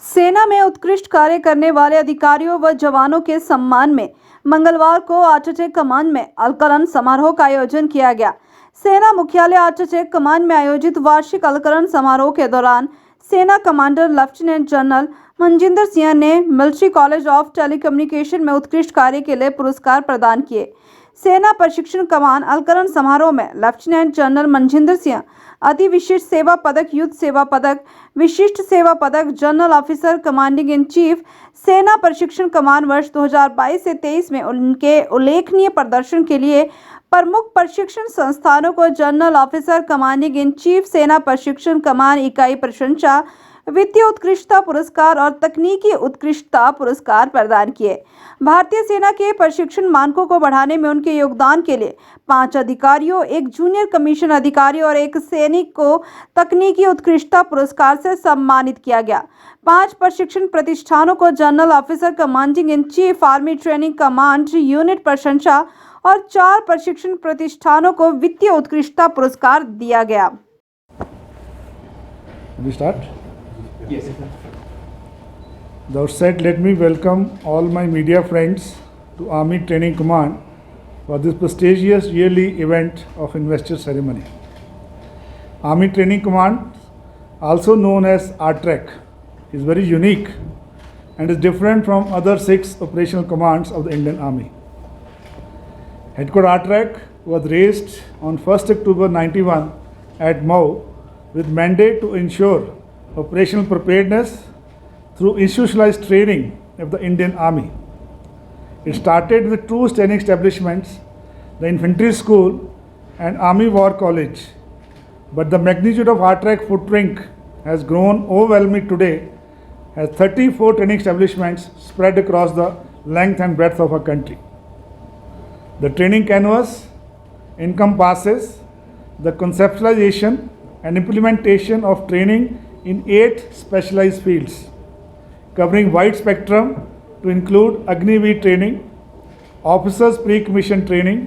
सेना में उत्कृष्ट कार्य करने वाले अधिकारियों व जवानों के सम्मान में मंगलवार को आर्चचेक कमान में अलंकरण समारोह का आयोजन किया गया। सेना मुख्यालय आर्चचेक कमान में आयोजित वार्षिक अलंकरण समारोह के दौरान सेना commander lieutenant general Manjinder Singh ने मिलिट्री कॉलेज ऑफ टेलीकम्युनिकेशन में उत्कृष्ट कार्य के लिए पुरस्कार प्रदान किए। सेना प्रशिक्षण कमान अलंकरण समारोह में लेफ्टिनेंट जनरल मनजिंदर सिंह अति विशिष्ट सेवा पदक, युद्ध सेवा पदक, विशिष्ट सेवा पदक, general officer commanding in chief सेना प्रशिक्षण कमान वर्ष 2022 से 23 में उनके उल्लेखनीय प्रदर्शन के लिए प्रमुख प्रशिक्षण संस्थानों को general officer commanding in chief सेना प्रशिक्षण कमान इकाई प्रशंसा, वित्तीय उत्कृष्टता पुरस्कार और तकनीकी उत्कृष्टता पुरस्कार प्रदान किए। भारतीय सेना के प्रशिक्षण मानकों को बढ़ाने में उनके योगदान के लिए 5 अधिकारियों, एक जूनियर कमीशन अधिकारी और एक सैनिक को तकनीकी उत्कृष्टता पुरस्कार से सम्मानित किया गया। 5 प्रशिक्षण प्रतिष्ठानों को general officer commanding in chief army training command unit प्रशंसा और 4 प्रशिक्षण प्रतिष्ठानों को वित्तीय उत्कृष्टता पुरस्कार दिया गया। We start? Yes. The outset, let me welcome all my media friends to Army Training Command for this prestigious yearly event of investor ceremony. Army Training Command, also known as ARTREC, is very unique and is different from other 6 operational commands of the Indian Army. Headquarters ARTREC was raised on 1st October 91 at Mau with mandate to ensure operational preparedness through institutionalized training of the Indian Army. It started with 2 training establishments, the Infantry School and Army War College, but the magnitude of ARTREC footprint has grown overwhelming today as 34 training establishments spread across the length and breadth of our country. The training canvas encompasses the conceptualization and implementation of training in 8 specialized fields, covering wide spectrum to include Agniveer training, officers pre-commission training,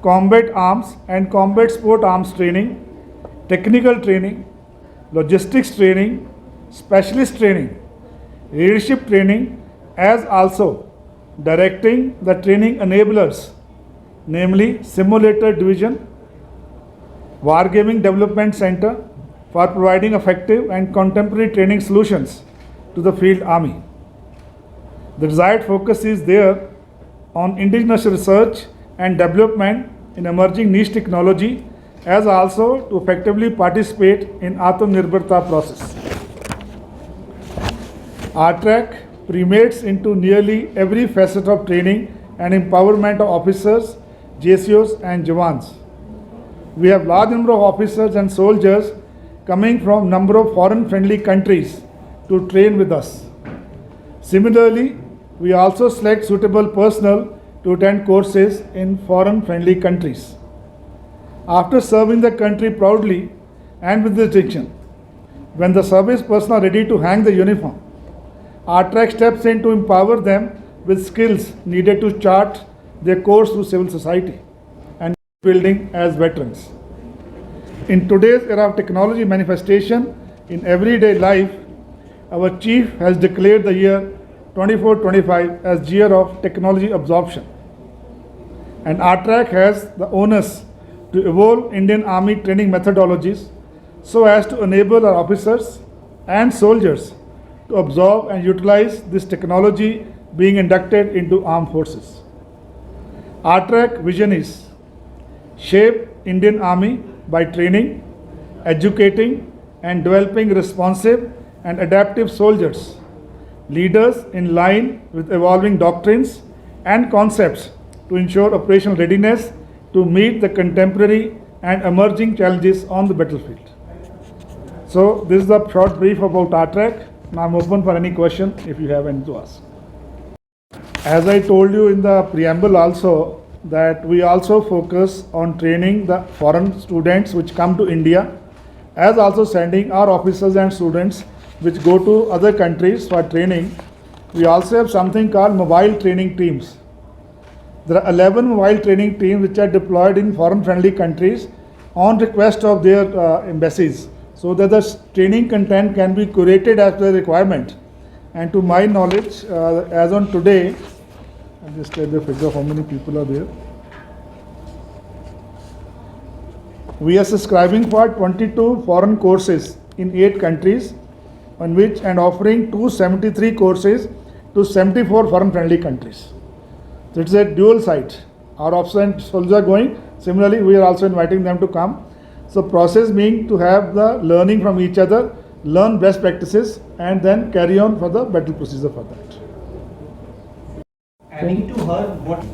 combat arms and combat sport arms training, technical training, logistics training, specialist training, leadership training, as also directing the training enablers, namely Simulator Division, Wargaming Development Center, for providing effective and contemporary training solutions to the field army. The desired focus is there on indigenous research and development in emerging niche technology, as also to effectively participate in Atmanirbharta process. ARTREC permeates into nearly every facet of training and empowerment of officers, JCOs and Jawans. We have large number of officers and soldiers coming from number of foreign friendly countries to train with us. Similarly, we also select suitable personnel to attend courses in foreign friendly countries. After serving the country proudly and with distinction, when the service personnel are ready to hang the uniform, ARTREC steps in to empower them with skills needed to chart their course through civil society and building as veterans. In today's era of technology manifestation in everyday life, our chief has declared the year 24-25 as year of technology absorption. And ARTREC has the onus to evolve Indian Army training methodologies so as to enable our officers and soldiers to absorb and utilize this technology being inducted into armed forces. ARTREC vision is shape Indian Army by training, educating and developing responsive and adaptive soldiers, leaders in line with evolving doctrines and concepts to ensure operational readiness to meet the contemporary and emerging challenges on the battlefield. So this is a short brief about ARTREC. Now I'm open for any question if you have any to ask. As I told you in the preamble also, that we also focus on training the foreign students which come to India, as also sending our officers and students which go to other countries for training. We also have something called mobile training teams. There are 11 mobile training teams which are deployed in foreign friendly countries on request of their embassies, so that the training content can be curated as per the requirement And to my knowledge, as on today, I'll just tell the figure how many people are there. We are subscribing for 22 foreign courses in 8 countries, on which and offering 273 courses to 74 foreign friendly countries. So it's a dual site. Our officers and soldiers are going. Similarly, we are also inviting them to come. So process being to have the learning from each other, learn best practices, and then carry on for the battle procedure for that. Adding to her, what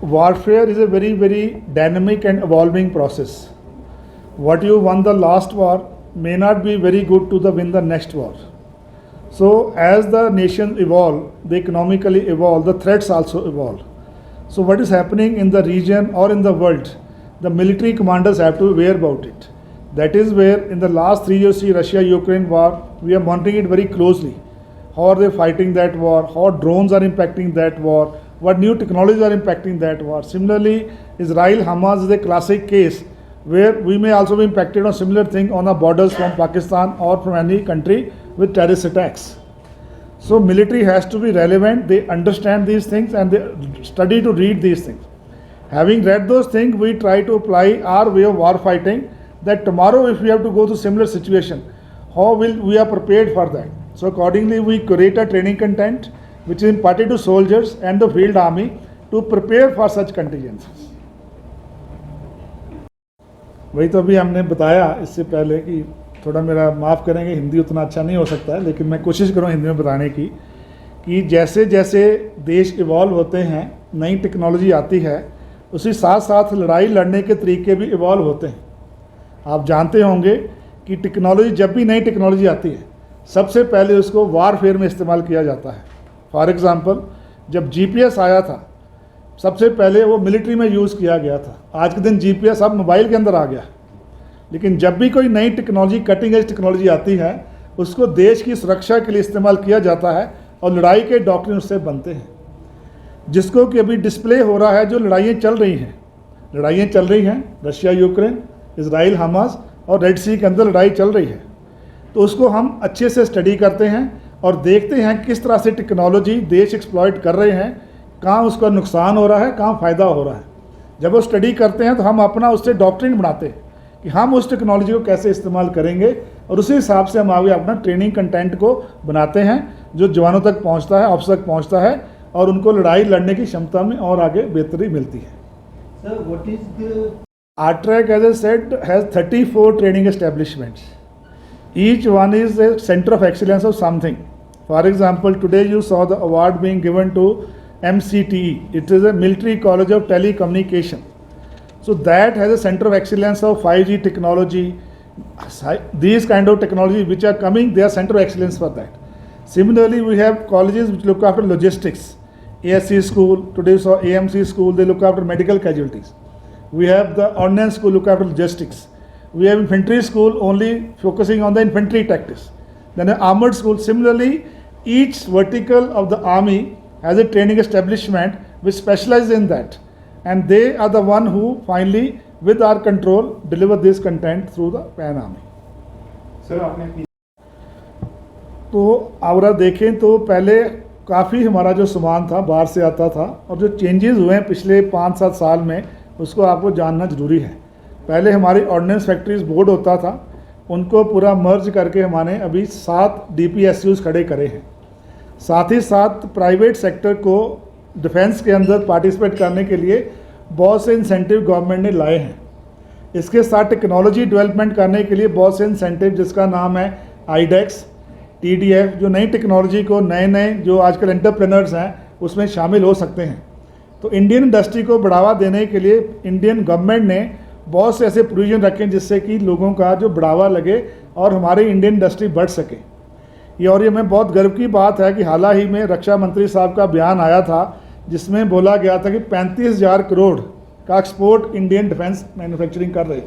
Warfare is a very, very dynamic and evolving process. What you won the last war may not be very good to win the next war. So as the nations evolve, they economically evolve, the threats also evolve. So what is happening in the region or in the world, the military commanders have to be aware about it. That is where in the last 3 years, see Russia-Ukraine war, we are monitoring it very closely. How are they fighting that war? How drones are impacting that war? What new technologies are impacting that war? Similarly, Israel-Hamas is a classic case where we may also be impacted on similar thing on our borders from Pakistan or from any country with terrorist attacks. So military has to be relevant, they understand these things and they study to read these things. Having read those things, we try to apply our way of war fighting, that tomorrow if we have to go to similar situation, how will we are prepared for that. So accordingly, we curate a training content which is imparted to soldiers and the field army to prepare for such contingencies. वही तो अभी हमने बताया इससे पहले कि थोड़ा मेरा माफ़ करेंगे, हिंदी उतना अच्छा नहीं हो सकता है, लेकिन मैं कोशिश करूँ हिंदी में बताने की कि जैसे जैसे देश इवॉल्व होते हैं, नई टेक्नोलॉजी आती है, उसी साथ साथ लड़ाई लड़ने के तरीके भी इवॉल्व होते हैं. आप जानते होंगे कि टेक्नोलॉजी, जब भी नई टेक्नोलॉजी आती है, सबसे पहले उसको वारफेयर में इस्तेमाल किया जाता है. फॉर एग्ज़ाम्पल, जब GPS आया था, सबसे पहले वो मिलिट्री में यूज़ किया गया था. आज के दिन GPS अब मोबाइल के अंदर आ गया. लेकिन जब भी कोई नई टेक्नोलॉजी, कटिंग एज टेक्नोलॉजी आती है, उसको देश की सुरक्षा के लिए इस्तेमाल किया जाता है और लड़ाई के डॉक्ट्रिन उससे बनते हैं. जिसको कि अभी डिस्प्ले हो रहा है, जो लड़ाइयाँ चल रही हैं, रशिया यूक्रेन, इजराइल हमास और रेड सी के अंदर लड़ाई चल रही है. तो उसको हम अच्छे से स्टडी करते हैं और देखते हैं किस तरह से टेक्नोलॉजी देश एक्सप्लॉइट कर रहे हैं, कहाँ उसका नुकसान हो रहा है, कहाँ फ़ायदा हो रहा है. जब वो स्टडी करते हैं तो हम अपना उससे डॉक्ट्रिन बनाते हैं कि हम उस टेक्नोलॉजी को कैसे इस्तेमाल करेंगे और उसी हिसाब से हम आगे अपना ट्रेनिंग कंटेंट को बनाते हैं जो जवानों तक पहुंचता है, ऑफिसर तक पहुंचता है और उनको लड़ाई लड़ने की क्षमता में और आगे बेहतरी मिलती है. sir, what is the RTRAC, as I said, has 34 training establishments. Each one is a center of excellence of something. For example, today you saw the award being given to MCTE. It is a Military College of Telecommunication. So that has a center of excellence of 5G technology. These kind of technologies which are coming, they are center of excellence for that. Similarly, we have colleges which look after logistics. ASC school, today you saw AMC school, they look after medical casualties. We have the ordnance school, look after logistics. We have infantry school only focusing on the infantry tactics. Then an armored school. Similarly, each vertical of the army has a training establishment which specializes in that. And they are the one who finally, with our control, deliver this content through the Pan Army. sir आपने तो आवरा देखें तो पहले काफ़ी हमारा जो सामान था बाहर से आता था और जो चेंजेस हुए हैं पिछले 5-7 साल में, उसको आपको जानना ज़रूरी है. पहले हमारी ऑर्डिनेंस फैक्ट्रीज बोर्ड होता था, उनको पूरा मर्ज करके हमने अभी 7 DPSUs खड़े करे हैं. साथ ही साथ प्राइवेट सेक्टर को डिफेंस के अंदर पार्टिसिपेट करने के लिए बहुत से इंसेंटिव गवर्नमेंट ने लाए हैं. इसके साथ टेक्नोलॉजी डेवलपमेंट करने के लिए बहुत से इंसेंटिव, जिसका नाम है IDEX, TDF, जो नई टेक्नोलॉजी को नए जो आजकल एंटरप्रेन्योर्स हैं उसमें शामिल हो सकते हैं. तो इंडियन इंडस्ट्री को बढ़ावा देने के लिए इंडियन गवर्नमेंट ने बहुत से ऐसे प्रोविजन रखे जिससे कि लोगों का जो बढ़ावा लगे और हमारी इंडियन इंडस्ट्री बढ़ सके. और ये मैं बहुत गर्व की बात है कि हाल ही में रक्षा मंत्री साहब का बयान आया था जिसमें बोला गया था कि 35,000 करोड़ का एक्सपोर्ट इंडियन डिफेंस मैन्युफैक्चरिंग कर रही,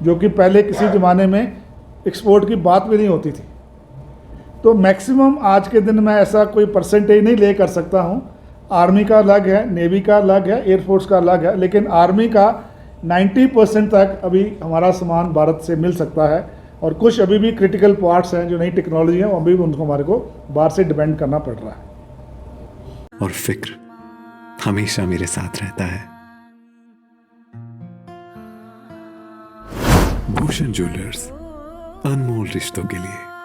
जो कि पहले किसी ज़माने में एक्सपोर्ट की बात भी नहीं होती थी. तो मैक्सिमम आज के दिन मैं ऐसा कोई परसेंटेज नहीं ले कर सकता हूँ. आर्मी का अलग है, नेवी का अलग है, एयरफोर्स का अलग है, लेकिन आर्मी का 90% तक अभी हमारा सामान भारत से मिल सकता है, और कुछ अभी भी क्रिटिकल पार्ट्स हैं जो नई टेक्नोलॉजी हैं, वो अभी भी उनको हमारे को बाहर से डिपेंड करना पड़ रहा है। और फिक्र हमेशा मेरे साथ रहता है। भूषण ज्वेलर्स, अनमोल रिश्तों के लिए।